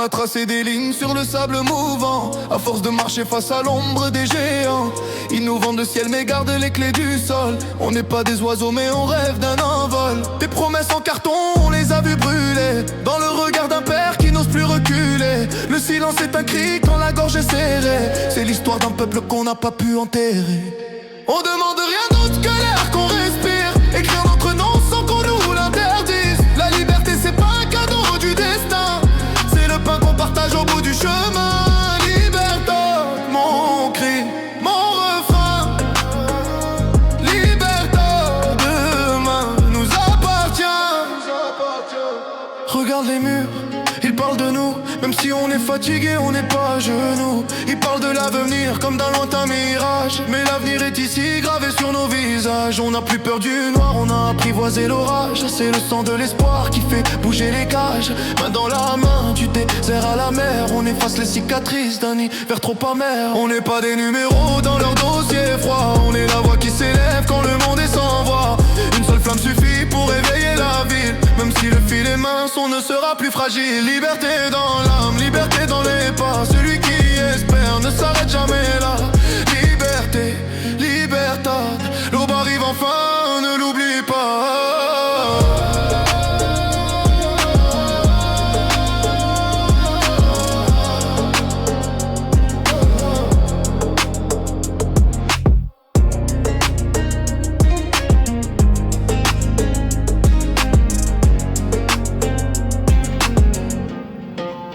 a tracé des lignes sur le sable mouvant. À force de marcher face à l'ombre des géants, ils nous vendent le ciel mais gardent les clés du sol. On n'est pas des oiseaux mais on rêve d'un envol. Des promesses en carton, on les a vues brûler dans le regard d'un père qui n'ose plus reculer. Le silence est un cri quand la gorge est serrée. C'est l'histoire d'un peuple qu'on n'a pas pu enterrer. On demande rien d'autre que l'air qu'on respire. Écrire notre nom sans qu'on nous l'interdise. La liberté c'est pas un cadeau du destin, c'est le pain qu'on partage au bout du chemin. Liberté, mon cri, mon refrain. Liberté, demain nous appartient. Regarde les murs, ils parlent de nous. Même si on est fatigué, on n'est pas à genoux. Ils parlent de l'avenir comme d'un lointain mirage, mais l'avenir est ici gravé sur nos visages. On n'a plus peur du noir, on a apprivoisé l'orage. C'est le sang de l'espoir qui fait bouger les cages. Main dans la main, du désert à la mer. On efface les cicatrices d'un hiver trop amer. On n'est pas des numéros dans leur dossier froid. On est la voix qui s'élève quand le monde est sans voix. Une seule flamme suffit pour éveiller la ville. Même si le fil est mince, on ne sera plus fragile. Liberté dans l'âme, liberté dans les pas. Celui qui espère ne s'arrête jamais là.